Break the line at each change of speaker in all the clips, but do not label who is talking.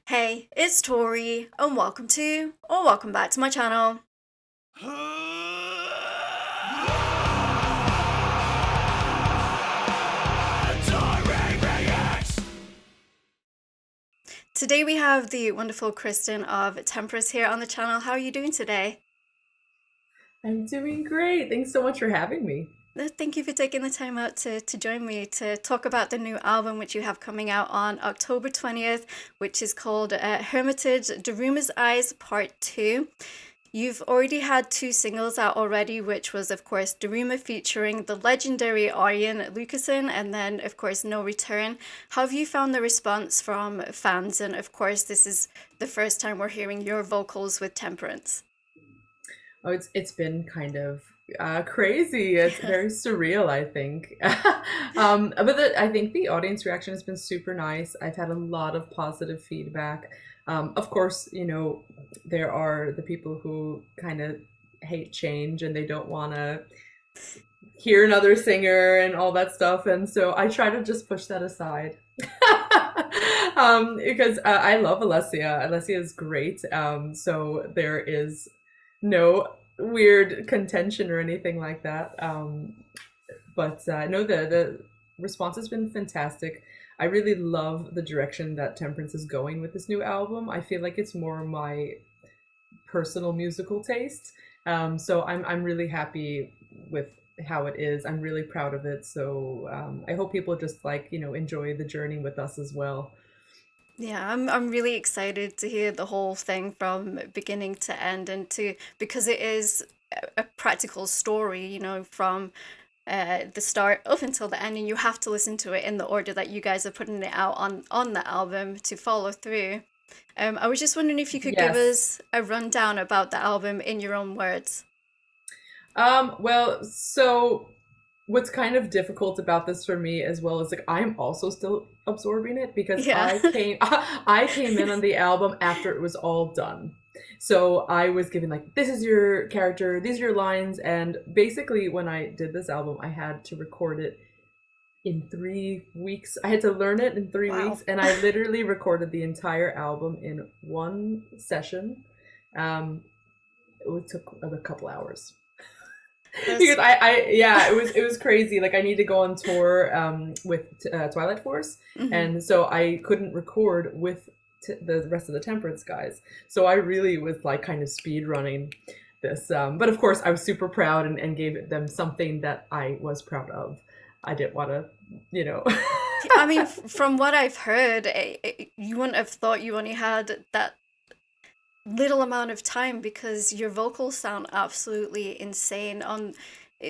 Hey, it's Tori, and welcome back to my channel. Today we have the wonderful Kristin of Temperance here on the channel. How are you doing today?
I'm doing great. Thanks so much for having me.
Thank you for taking the time out to join me to talk about the new album which you have coming out on October 20th, which is called Hermitage, Daruma's Eyes Part 2. You've already had two singles out already, which was, of course, Daruma featuring the legendary Arjen Lucassen, and then, of course, No Return. How have you found the response from fans? And, of course, this is the first time we're hearing your vocals with Temperance.
Oh, it's been kind of crazy. It's
Yeah.
very surreal, I think. I think the audience reaction has been super nice. I've had a lot of positive feedback. Of course, there are the people who kind of hate change and they don't want to hear another singer and all that stuff. And so I try to just push that aside. Because I love Alessia. Alessia is great. So there is no weird contention or anything like that. But no, the response has been fantastic. I really love the direction that Temperance is going with this new album. I feel like it's more my personal musical taste. So I'm really happy with how it is. I'm really proud of it. So I hope people just enjoy the journey with us as well.
Yeah, I'm really excited to hear the whole thing from beginning to end and to because it is a practical story, from the start up until the end, and you have to listen to it in the order that you guys are putting it out on the album to follow through. I was just wondering if you could give
Yes.
us a rundown about the album in your own words.
So what's kind of difficult about this for me as well is like I'm also still absorbing it because
Yeah.
I came in on the album after it was all done. So I was given like this is your character, these are your lines, and basically when I did this album I had to record it in 3 weeks. I had to learn it in three
Wow.
weeks, and I literally recorded the entire album in one session. Um, it took a couple hours.
That's
Because yeah, it was crazy. Like I need to go on tour with Twilight Force,
mhm.
and so I couldn't record with the rest of the Temperance guys. So I really was like kind of speed running this. But of course, I was super proud and gave them something that I was proud of. I didn't want to, you know.
I mean, from what I've heard, you wouldn't have thought you only had that little amount of time because your vocals sound absolutely insane on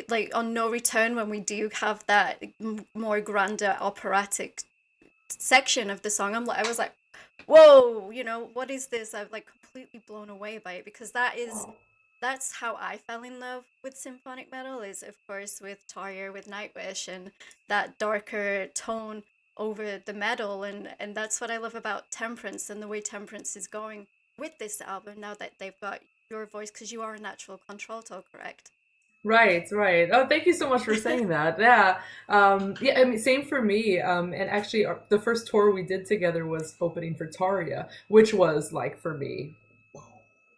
like on No Return when we do have that more grander operatic section of the song. I was like, whoa, what is this? I'm like completely blown away by it because that's how I fell in love with symphonic metal, is of course with Tarja, with Nightwish, and that darker tone over the metal, and that's what I love about Temperance and the way Temperance is going with this album now that they've got your voice, because you are a natural contralto, correct?
Right, right. Oh, thank you so much for saying that. Yeah. Yeah, I mean, same for me. And actually, the first tour we did together was opening for Taria, which was like for me,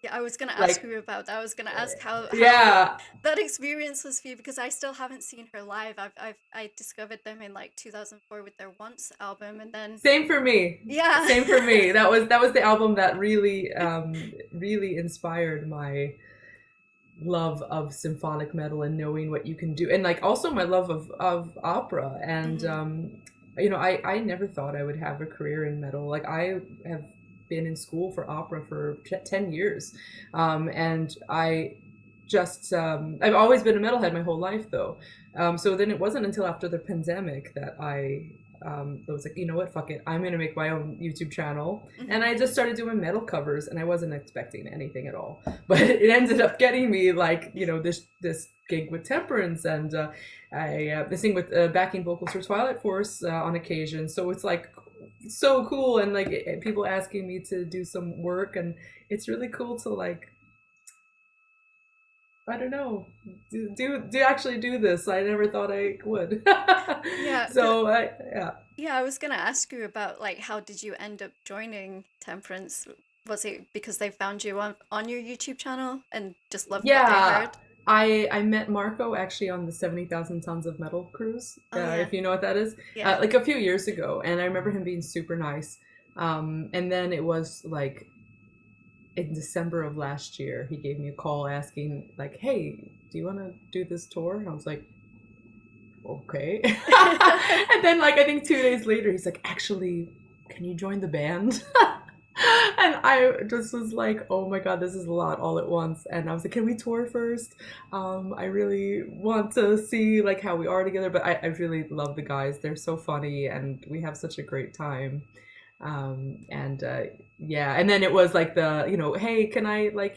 Yeah, I was gonna ask
like,
you about that. I was gonna ask how
yeah,
that experience was for you because I still haven't seen her live. I discovered them in like 2004 with their Once album, and then
same for me.
yeah.
Same for me. That was the album that really inspired my love of symphonic metal and knowing what you can do, and like also my love of opera. And
Mhm.
I never thought I would have a career in metal. Like I have been in school for opera for 10 years, and I've always been a metalhead my whole life though. So then it wasn't until after the pandemic that I was like, you know what, fuck it, I'm gonna make my own YouTube channel, and
Mhm.
I just started doing metal covers, and I wasn't expecting anything at all, but it ended up getting me like this gig with Temperance, and I sing with backing vocals for Twilight Force on occasion. So it's like so cool, and like people asking me to do some work, and it's really cool to like I don't know, do actually do this. I never thought I would.
Yeah,
So yeah.
yeah, I was gonna ask you about like how did you end up joining Temperance? Was it because they found you on your YouTube channel and just loved what they
Yeah,
heard?
I met Marco actually on the 70,000 tons of metal cruise,
Oh yeah,
if you know what that is,
yeah.
like a few years ago, and I remember him being super nice. And then it was like in December of last year, he gave me a call asking like, "Hey, do you want to do this tour?" And I was like, "Okay." And then like I think 2 days later, he's like, "Actually, can you join the band?" And I just was like, "Oh my god, this is a lot all at once." And I was like, "Can we tour first? I really want to see like how we are together." But I really love the guys. They're so funny, and we have such a great time. And yeah, and then it was like the, "Hey, can I like,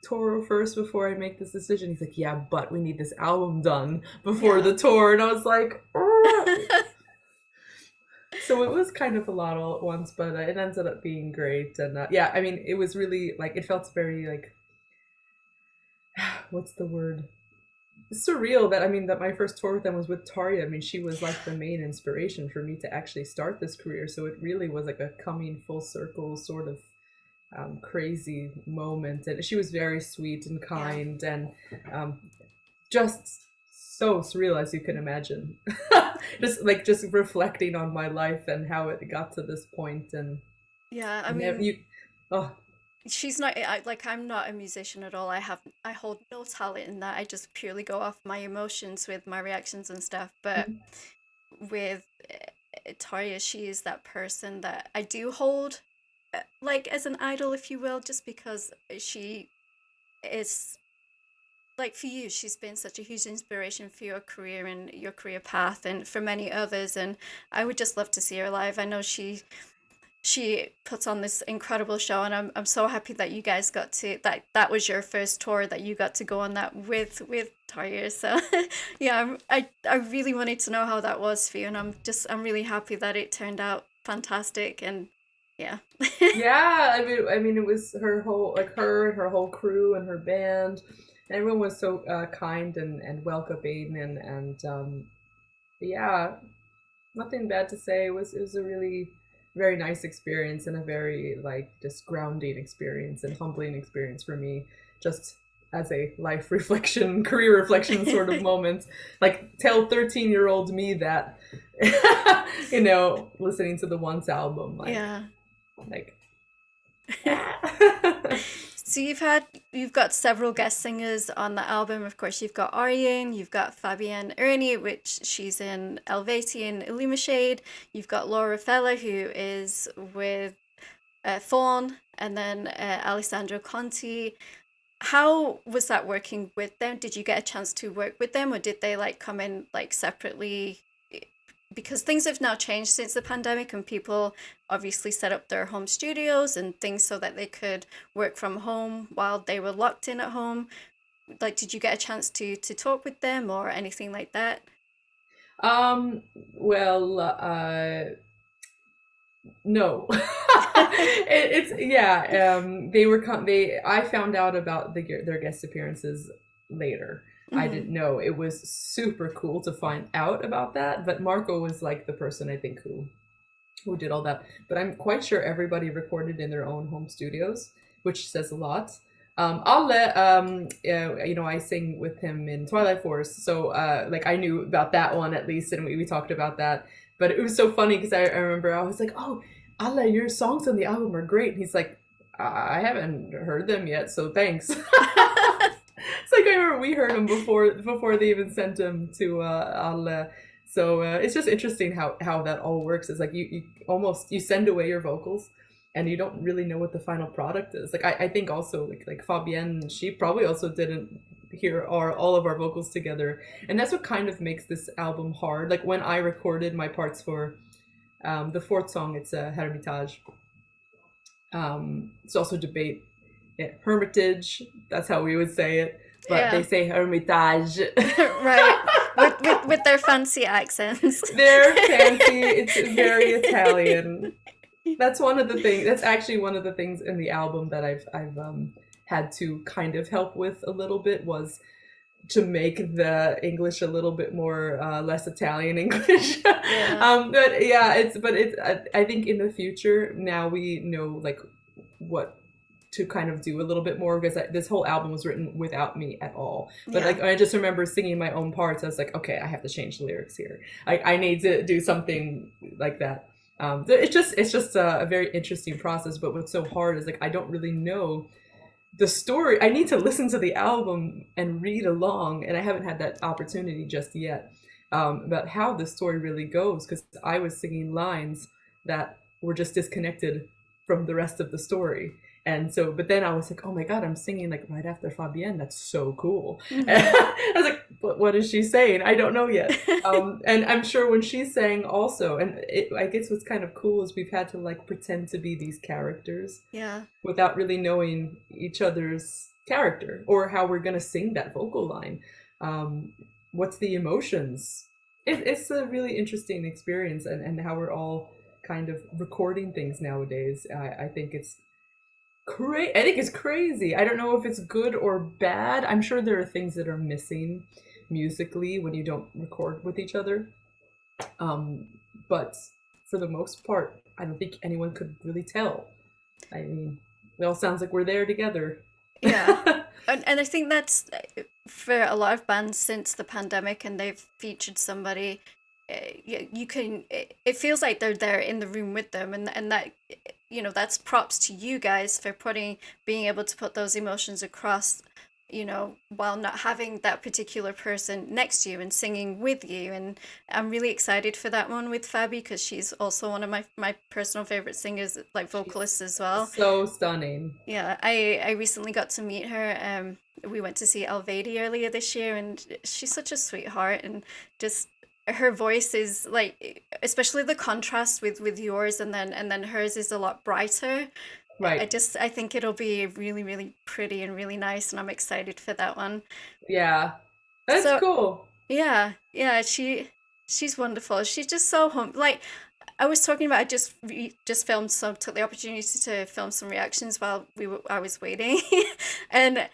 tour first before I make this decision?" He's like, "Yeah, but we need this album done before
Yeah.
the tour." And I was like, so it was kind of a lot all at once, but it ended up being great. And yeah, I mean, it was really like, it felt very like, what's the word? Surreal that, I mean, that my first tour with them was with Tarja. I mean, she was like the main inspiration for me to actually start this career. So it really was like a coming full circle sort of crazy moment. And she was very sweet and
Yeah.
kind, and um, just so surreal as you can imagine. just reflecting on my life and how it got to this point. And
Yeah, I
never
mean,
you oh
she's not like I'm not a musician at all. I hold no talent in that. I just purely go off my emotions with my reactions and stuff. But with Taria, she is that person that I do hold like as an idol, if you will, just because she is like for you, she's been such a huge inspiration for your career and your career path and for many others. And I would just love to see her live. I know she puts on this incredible show, and I'm so happy that you guys got to that was your first tour, that you got to go on that with Tarja. So yeah, I really wanted to know how that was for you, and I'm really happy that it turned out fantastic. And yeah.
Yeah, I mean, it was her whole, like, her and her whole crew and her band. And everyone was so kind and welcoming, and yeah, nothing bad to say. It was a really very nice experience, and a very like just grounding experience and humbling experience for me, just as a life reflection, career reflection sort of moment. Like, tell 13-year-old me that, listening to the Once album,
Yeah.
like yeah.
So you've got several guest singers on the album. Of course, you've got Ariane, you've got Fabienne Ernie, which she's in LZtv and Illumishade. You've got Laura Fella, who is with Fawn, and then Alessandro Conti. How was that working with them? Did you get a chance to work with them, or did they like come in like separately? Because things have now changed since the pandemic, and people obviously set up their home studios and things so that they could work from home while they were locked in at home. Like, did you get a chance to talk with them or anything like that?
um well, no. It's yeah. They I found out about their guest appearances later. I
Hmm.
didn't know. It was super cool to find out about that, but Marco was like the person, I think, who did all that. But I'm quite sure everybody recorded in their own home studios, which says a lot. Alle, I sing with him in Twilight Force, so like I knew about that one at least, and we talked about that. But it was so funny because I remember I was like, "Oh, Alle, your songs on the album are great." And he's like, "I haven't heard them yet, so thanks." It's like I remember we heard them before they even sent them to Alle. So it's just interesting how that all works. It's like you almost, you send away your vocals, and you don't really know what the final product is. Like I think also like Fabienne, she probably also didn't hear all of our vocals together, and that's what kind of makes this album hard. Like when I recorded my parts for the fourth song, it's a Hermitage. It's also debate, yeah, Hermitage. That's how we would say it, but they
Yeah.
say Hermitage.
Right. With their fancy accents.
They're fancy. It's very Italian. That's one of the things. That's actually one of the things in the album that I've had to kind of help with a little bit was to make the English a little bit more less Italian English.
Yeah.
But yeah, it's I think in the future now we know like what to kind of do a little bit more because this whole album was written without me at all. But
Yeah.
like I just remember singing my own parts. I was like, okay, I have to change the lyrics here. I need to do something like that. It's just a very interesting process. But what's so hard is like I don't really know the story. I need to listen to the album and read along, and I haven't had that opportunity just yet. About how the story really goes because I was singing lines that were just disconnected from the rest of the story. And so, but then I was like, oh my God, I'm singing like right after Fabienne. That's so cool. And
Hmm.
I was like, but what is she saying? I don't know yet. And I'm sure when she's saying also, and I guess what's kind of cool is we've had to like pretend to be these characters
Yeah.
without really knowing each other's character or how we're going to sing that vocal line. Um, what's the emotions? It's a really interesting experience, and how we're all kind of recording things nowadays. I think it's I think it's crazy. I don't know if it's good or bad. I'm sure there are things that are missing musically when you don't record with each other. Um, but for the most part, I don't think anyone could really tell. I mean, it all sounds like we're there together.
Yeah. And I think that's for a lot of bands since the pandemic and they've featured somebody, you can, it feels like they're there in the room with them. And that, that's props to you guys for being able to put those emotions across, while not having that particular person next to you and singing with you. And I'm really excited for that one with Fabi because she's also one of my personal favorite singers, like
She's
vocalists as well.
so stunning.
Yeah, I recently got to meet her. We went to see LZtv earlier this year, and she's such a sweetheart. And just her voice is like, especially the contrast with yours, and then hers is a lot brighter. I
Right.
just I think it'll be really really pretty and really nice, and I'm excited for that one.
Yeah. That's
So
cool.
yeah, yeah, she's wonderful. She's just so like I was talking about. I just filmed some, took the opportunity to film some reactions while I was waiting, and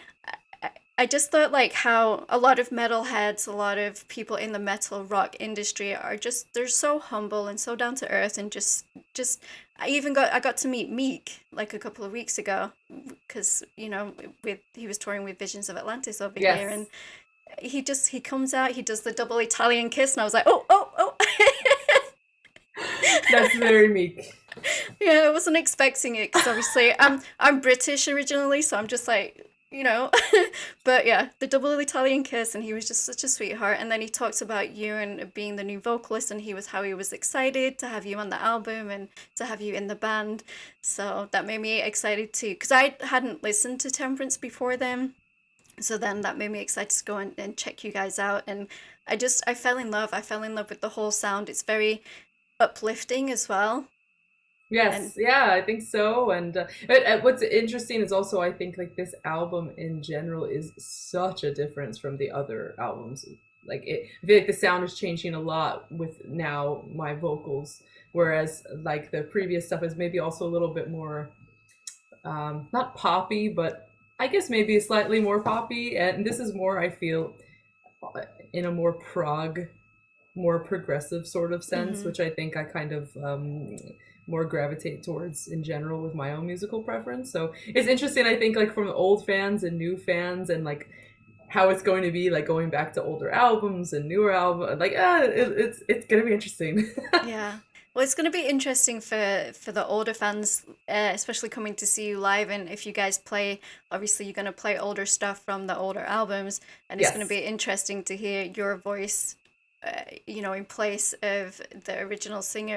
I just thought like how a lot of metalheads, a lot of people in the metal rock industry are just they're so humble and so down to earth and just I got to meet Meek like a couple of weeks ago because with he was touring with Visions of Atlantis over here, and
Yes.
he comes out, he does the double Italian kiss, and I was like, oh, oh, oh.
That's very meek.
Yeah, I wasn't expecting it because obviously I'm British originally, so I'm just like, but yeah, the double Italian kiss, and he was just such a sweetheart. And then he talks about you and being the new vocalist, and how he was excited to have you on the album and to have you in the band. So that made me excited too, because I hadn't listened to Temperance before then. So then that made me excited to go and check you guys out. And I fell in love. I fell in love with the whole sound. It's very uplifting as well. And
Yes, yeah, I think so. And what's interesting is also I think like this album in general is such a difference from the other albums. Like I feel like the sound is changing a lot with now my vocals, whereas like the previous stuff is maybe also a little bit more not poppy, but I guess maybe slightly more poppy. And this is more I feel in a more prog, more progressive sort of sense,
mm-hmm.
which I think I kind of more gravitate towards in general with my own musical preference. So it's interesting, I think, like from old fans and new fans, and like how it's going to be like going back to older albums and newer albums. Like, it's gonna be interesting.
Yeah. Well, it's going to be interesting for the older fans, especially coming to see you live. And if you guys play, obviously you're going to play older stuff from the older albums, and it's going to
Yes.
be interesting to hear your voice, in place of the original singer,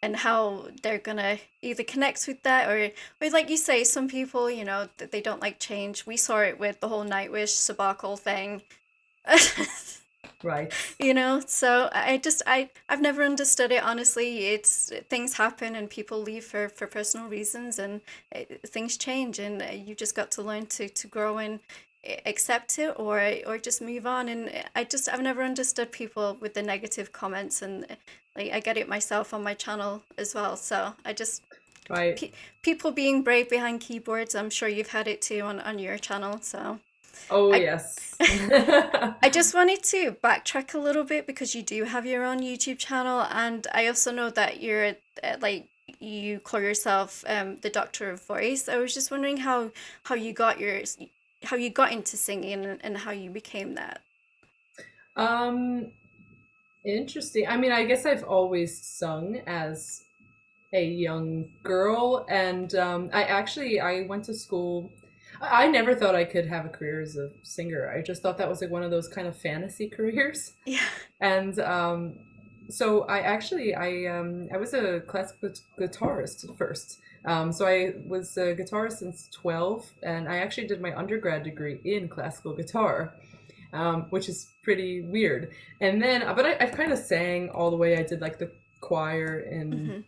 and how they're gonna either connect with that, or like you say, some people, that they don't like change. We saw it with the whole Nightwish Sabbatical thing.
Right.
So I've never understood it, honestly. It's things happen and people leave for personal reasons, and things change, and you just got to learn to grow and accept it, or just move on. And I've never understood people with the negative comments, and like I get it myself on my channel as well, so I just
right.
People being brave behind keyboards. I'm sure you've had it too on your channel. So
Oh,
I
yes.
I just wanted to backtrack a little bit because you do have your own YouTube channel, and I also know that you're like you call yourself the Doctor of Voice. I was just wondering how you got how you got into singing and how you became that.
Um, Interesting. I mean, I guess I've always sung as a young girl, and I went to school. I never thought I could have a career as a singer. I just thought that was like one of those kind of fantasy careers.
Yeah.
And so I was a classical guitarist first. So I was a guitarist since 12, and I actually did my undergrad degree in classical guitar, which is pretty weird. And then, I've kind of sang all the way. I did like the choir
Hmm.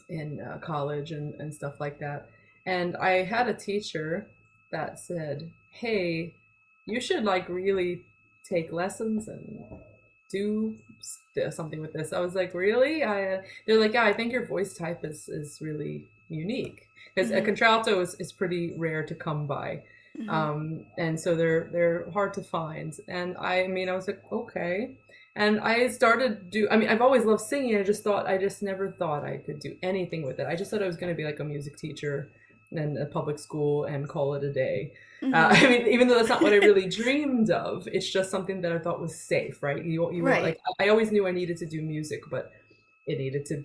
in college and stuff like that. And I had a teacher that said, "Hey, you should like really take lessons and do something with this." I was like, "Really?" They're like, "Yeah, I think your voice type is really unique because a
Hmm.
contralto is pretty rare to come by."
Hmm.
And so they're hard to find. And I mean, I was like, okay. And I started do. I mean, I've always loved singing. I just never thought I could do anything with it. I just thought I was going to be like a music teacher in a public school and call it a day.
Hmm.
I mean, even though that's not what I really dreamed of, it's just something that I thought was safe, right? You want like
Right.
I always knew I needed to do music, but it needed to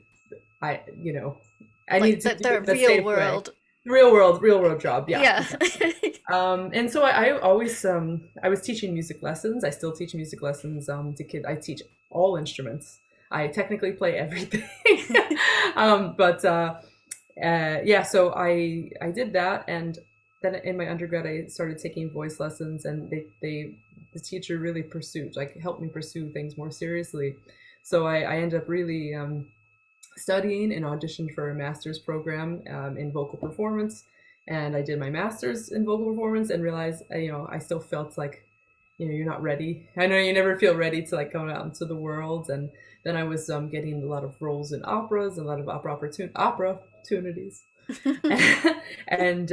I you know I
Like
needed to do
the
it in a
real
safe way.
world.
Real world job. Yeah,
Yeah.
exactly. And so I always I was teaching music lessons. I still teach music lessons to kids. I teach all instruments. I technically play everything. But yeah, so I did that, and then in my undergrad I started taking voice lessons, and the teacher really pursued like helped me pursue things more seriously. So I ended up really studying and auditioned for a master's program in vocal performance, and I did my master's in vocal performance and realized I still felt like you're not ready. I know you never feel ready to like go out into the world. And then I was getting a lot of roles in operas, a lot of opera opportunities. And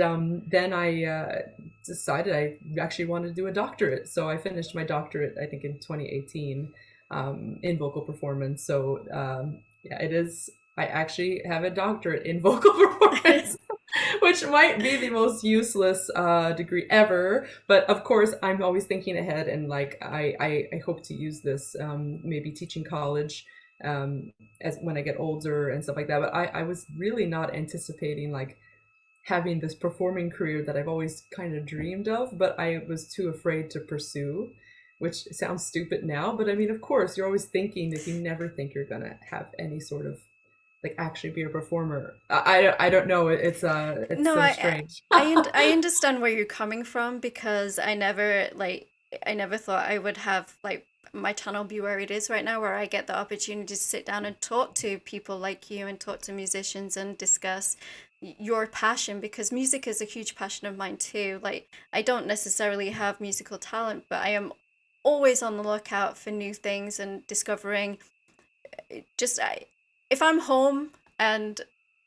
then I decided I actually wanted to do a doctorate. So I finished my doctorate, I think, in 2018 in vocal performance. So yeah, it is. I actually have a doctorate in vocal performance, which might be the most useless degree ever. But of course, I'm always thinking ahead, and like I hope to use this maybe teaching college as when I get older and stuff like that. But I was really not anticipating like having this performing career that I've always kind of dreamed of, but I was too afraid to pursue, which sounds stupid now. But I mean, of course, you're always thinking that you never think you're gonna have any sort of like actually be a performer. I don't know. It's
No,
so strange.
I understand where you're coming from because I never thought I would have like my channel be where it is right now, where I get the opportunity to sit down and talk to people like you and talk to musicians and discuss your passion, because music is a huge passion of mine too. Like, I don't necessarily have musical talent, but I am always on the lookout for new things and discovering just if I'm home and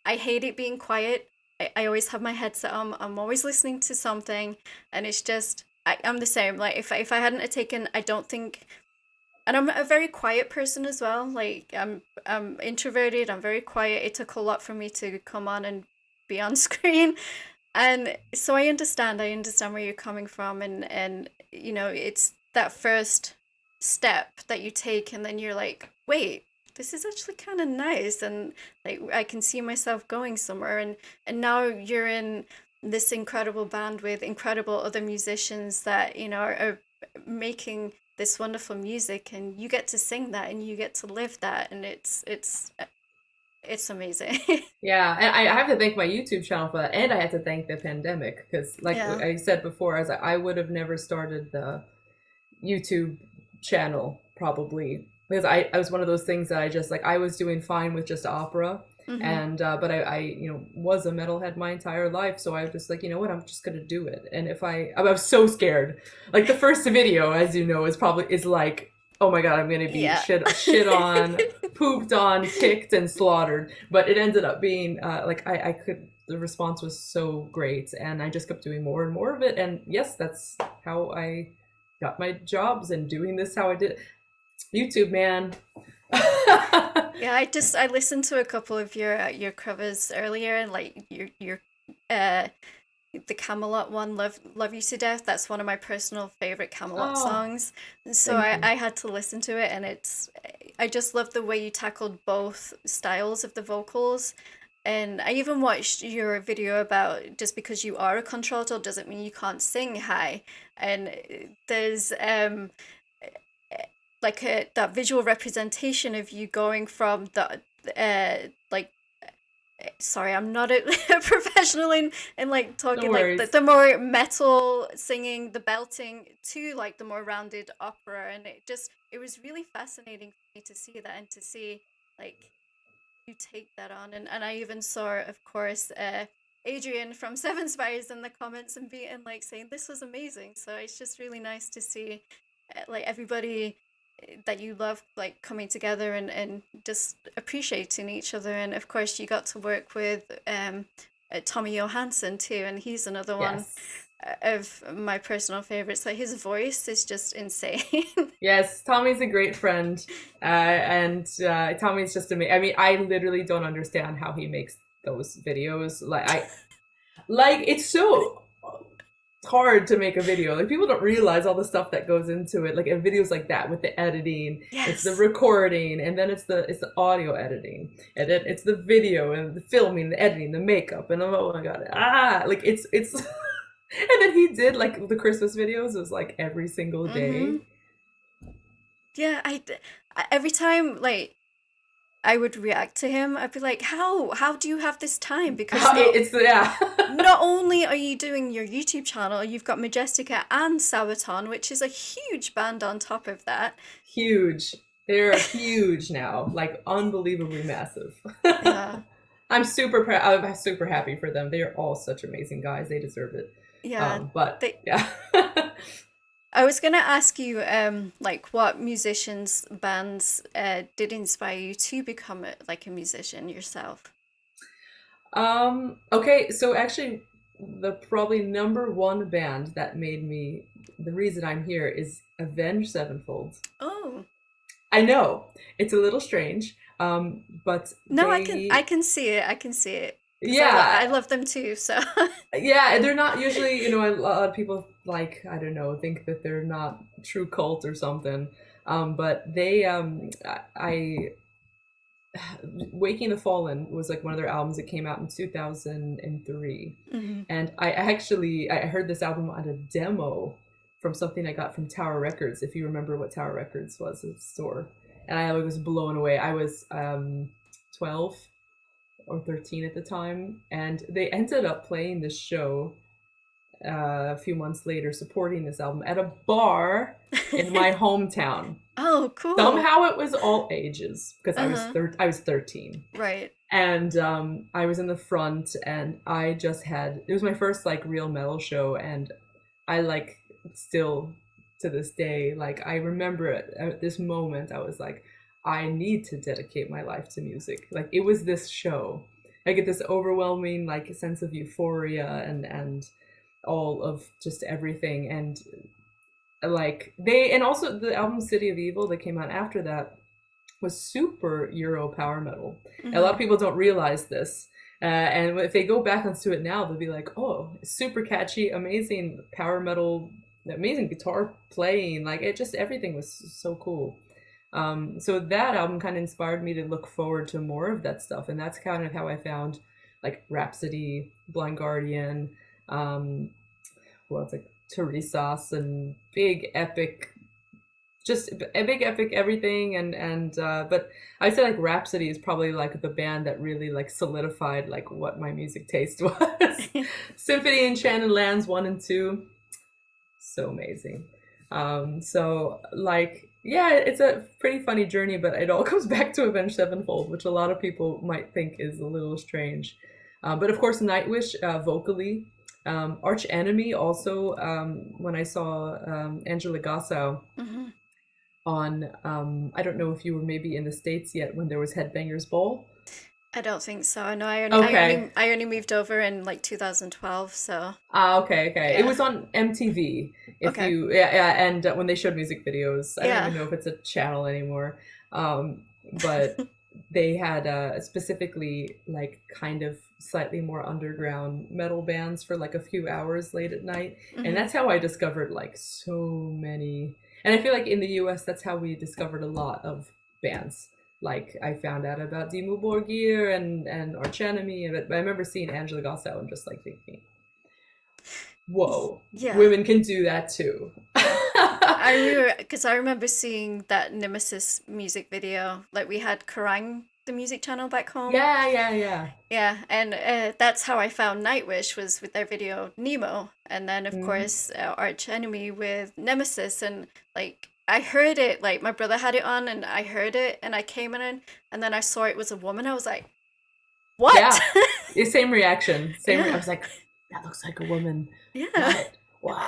I hate it being quiet, I always have my headset on. I'm always listening to something, and it's just I'm the same. Like if I hadn't have taken, I don't think, and I'm a very quiet person as well. Like I'm introverted. I'm very quiet. It took a lot for me to come on and be on screen, and so I understand. I understand where you're coming from, and it's that first step that you take, and then you're like, wait, this is actually kind of nice, and like I can see myself going somewhere, and now you're in this incredible band with incredible other musicians that are making this wonderful music, and you get to sing that and you get to live that, and it's amazing.
Yeah, and I have to thank my YouTube channel for that, and I had to thank the pandemic because, like
Yeah.
I said before, I would have never started the YouTube channel probably because I was one of those things that I just like I was doing fine with just opera,
Hmm.
and but I was a metalhead my entire life, so I was just like, you know what, I'm just gonna do it. And if I was so scared, like the first video, as you know, is like oh my god, I'm gonna be
Yeah.
shit on, pooped on, kicked, and slaughtered. But it ended up being like I could. The response was so great, and I just kept doing more and more of it. And yes, that's how I got my jobs and doing this. How I did it. YouTube, man.
Yeah, I listened to a couple of your covers earlier, and like your uh the Camelot one, Love You to Death. That's one of my personal favorite Camelot
Oh,
songs. So
thank you.
I had to listen to it, and I just love the way you tackled both styles of the vocals. And I even watched your video about just because you are a contralto doesn't mean you can't sing high. And there's like that visual representation of you going from the like sorry, I'm not a, a professional in like
No
talking like
worries.
the more metal singing, the belting to like the more rounded opera, and it was really fascinating for me to see that and to see like you take that on, and I even saw, of course, Adrian from Seven Spires in the comments and being like saying this was amazing. So it's just really nice to see like everybody that you love like coming together and just appreciating each other. And of course, you got to work with Tommy Johansson too, and he's another one
Yes.
of my personal favorites. Like his voice is just insane.
Yes, Tommy's a great friend, and Tommy's just amazing. I mean, I literally don't understand how he makes those videos. Like it's so hard to make a video. Like people don't realize all the stuff that goes into it. Like in videos like that with the editing, it's the
Yes.
recording, and then it's the audio editing, and then it's the video and the filming, the editing, the makeup, and oh my god, like it's. And then he did like the Christmas videos. It was like every single
Mm-hmm.
day.
Yeah, every time like I would react to him, I'd be like, how do you have this time? Because
It's yeah.
not only are you doing your YouTube channel, you've got Majestica and Sabaton, which is a huge band on top of that.
Huge. They're huge now, like unbelievably massive.
Yeah.
I'm super proud. I'm super happy for them. They are all such amazing guys. They deserve it.
Yeah.
But
They
yeah.
I was gonna ask you, like what musicians, bands, did inspire you to become like a musician yourself?
Okay, so actually, the probably number one band that made me the reason I'm here is Avenged Sevenfold.
Oh,
I know it's a little strange, but
no,
they,
I can see it. I can see it because I
yeah,
love them too. So
yeah, they're not usually, a lot of people like, I don't know, think that they're not true cult or something. But I Waking the Fallen was like one of their albums that came out in 2003.
Mhm.
And I heard this album on a demo from something I got from Tower Records, if you remember what Tower Records was, a store. And I was blown away. I was 12 or 13 at the time, and they ended up playing this show a few months later, supporting this album at a bar in my hometown.
Oh, cool.
Somehow it was all ages because
Uh-huh.
I was 13,
Right.
and I was in the front, and I just had it was my first like real metal show, and I like still to this day like I remember it at this moment. I was like, I need to dedicate my life to music. Like it was this show. I get this overwhelming like sense of euphoria and all of just everything, and like they and also the album City of Evil that came out after that was super Euro power metal. And a lot
Hmm.
of people don't realize this. And if they go back onto it now, they'll be like, "Oh, super catchy, amazing power metal, amazing guitar playing. Like it just everything was so cool." So that album kind of inspired me to look forward to more of that stuff, and that's kind of how I found like Rhapsody, Blind Guardian, um, well, it's like Teresa's and big epic, just a big epic everything. And but I'd say like Rhapsody is probably like the band that really like solidified like what my music taste was. Symphony and Shannon Lands 1 and 2, so amazing. So like yeah, it's a pretty funny journey, but it all comes back to Avenged Sevenfold, which a lot of people might think is a little strange. But of course, Nightwish vocally, Arch Enemy also. When I saw Angela Gossow,
Hmm.
on I don't know if you were maybe in the States yet when there was Headbangers Ball.
I don't think so. No, I only I
Okay.
only I only moved over in like 2012, so
Ah, okay, okay. It
yeah.
was on MTV. If
Okay.
you, yeah, yeah, and when they showed music videos, I don't
Yeah.
even know if it's a channel anymore. But they had specifically like kind of slightly more underground metal bands for like a few hours late at night, and
Hmm.
that's how I discovered like so many. And I feel like in the U.S. that's how we discovered a lot of bands. Like I found out about Dimmu Borgir and Arch Enemy, but I remember seeing Angela Gossow and just like thinking, whoa,
Yeah.
women can do that too.
Yeah. I remember because I remember seeing that Nemesis music video. Like we had Kerrang, the music channel back home.
Yeah, yeah, yeah.
Yeah, and that's how I found Nightwish was with their video Nemo, and then of
Mm.
course Arch Enemy with Nemesis, and like I heard it, like my brother had it on, and I heard it, and I came in, and then I saw it was a woman. I was like, "What?"
Yeah, same reaction. I
Yeah,
was like, that looks like a woman.
yeah,
What? What?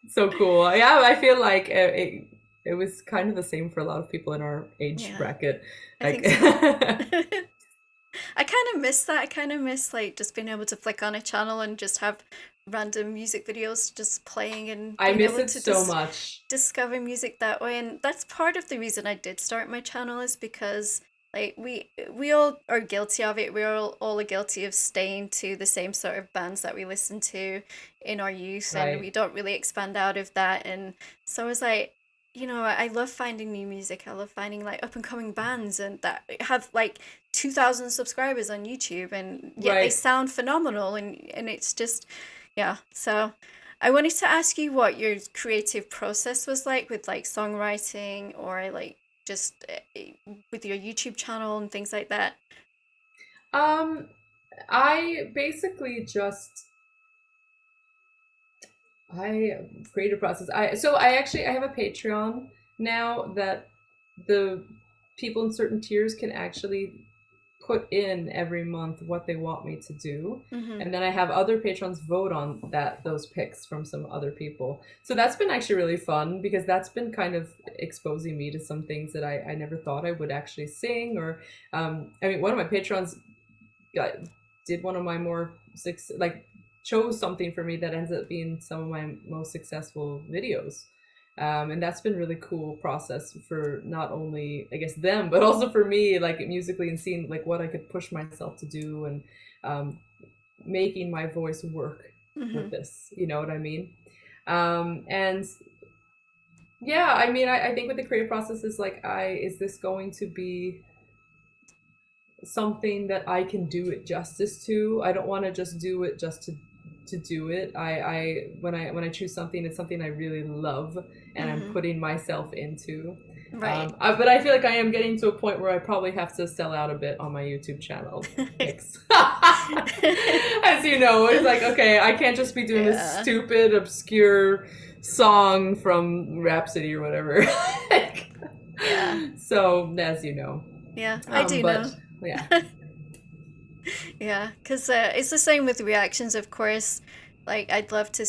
So cool. Yeah, I feel like it was kind of the same for a lot of people in our age
yeah.
bracket.
I
Like,
think so. I kind of miss that. I kind of miss like just being able to flick on a channel and just have random music videos just playing and
I
being
miss
able
it
to
so
just
much.
discover music that way. And that's part of the reason I did start my channel is because like we all are guilty of it. All are guilty of staying to the same sort of bands that we listened to in our youth, and we
Right.
don't really expand out of that. And so I was like, I love finding new music. I love finding like up and coming bands and that have like 2,000 subscribers on YouTube, and yet they
Right.
sound phenomenal, and it's just yeah. So I wanted to ask you what your creative process was like with like songwriting or like just with your YouTube channel and things like that.
Um, I basically just I creative process. I actually I have a Patreon now that the people in certain tiers can actually put in every month what they want me to do.
Mm-hmm.
And then I have other patrons vote on those picks from some other people. So that's been actually really fun because that's been kind of exposing me to some things that I never thought I would actually sing or I mean one of my patrons got, did one of my more like chose something for me that ends up being some of my most successful videos. And that's been really cool process for not only I guess them but also for me like musically and seeing like what I could push myself to do and um, making my voice work
Mm-hmm.
with this, you know what I mean? And yeah, I mean I think with the creative process is like is this going to be something that I can do it justice to. I don't want to just do it just to do it. When I choose something, it's something I really love and I'm
Mm-hmm.
putting myself into.
Right.
But I feel like I am getting to a point where I probably have to sell out a bit on my YouTube channel picks. As you know, it's like okay, I can't just be doing this
Yeah.
stupid, obscure song from Rhapsody or whatever.
Yeah.
So as you know,
Yeah. I do
but
know.
yeah.
Yeah, because it's the same with reactions, of course. Like I'd love to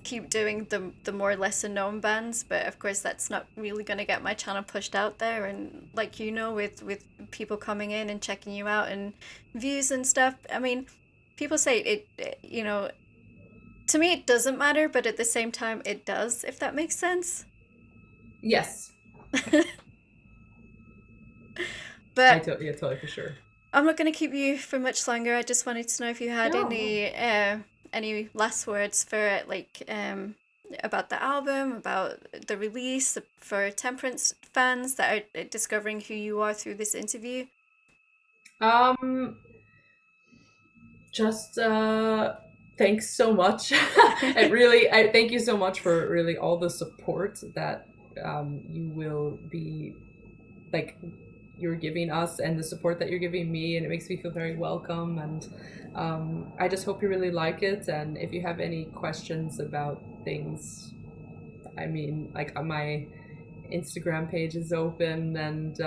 keep doing the more lesser known bands, but of course that's not really gonna get my channel pushed out there. And like with people coming in and checking you out and views and stuff. I mean, people say to me it doesn't matter, but at the same time it does, if that makes sense.
Yes,
But
yeah, totally for sure.
I'm not going to keep you for much longer. I just wanted to know if you had
No, no.
any last words for like about the album, about the release for Temperance fans that are discovering who you are through this interview.
Um, just thanks so much. I thank you so much for really all the support that you will be like you're giving us and the support that you're giving me, and it makes me feel very welcome. And I just hope you really like it. And if you have any questions about things, I mean, like my Instagram page is open, and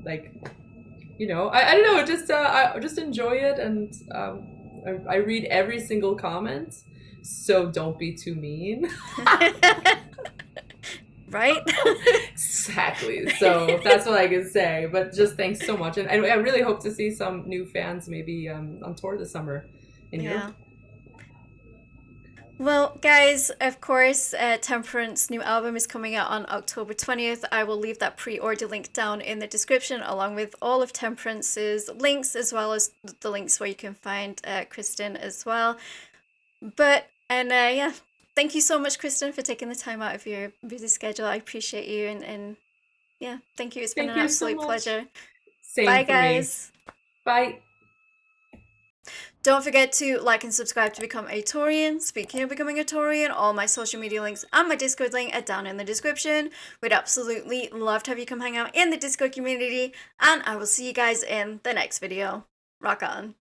like I don't know, just I just enjoy it, and I read every single comment, so don't be too mean.
Right?
Exactly. So that's what I can say. But just thanks so much, and I really hope to see some new fans maybe on tour this summer in Europe.
Yeah. Well, guys, of course, Temperance' new album is coming out on October 20th. I will leave that pre order link down in the description, along with all of Temperance's links, as well as the links where you can find Kristin as well. Yeah, thank you so much, Kristin, for taking the time out of your busy schedule. I appreciate you, and yeah, thank you. It's been
Thank
an
you so
absolute
much.
pleasure.
Same
Bye,
for me.
guys.
Bye.
Don't forget to like and subscribe to become a Taurian. Speaking of becoming a Taurian, all my social media links and my Discord link are down in the description. We'd absolutely love to have you come hang out in the Discord community, and I will see you guys in the next video. Rock on.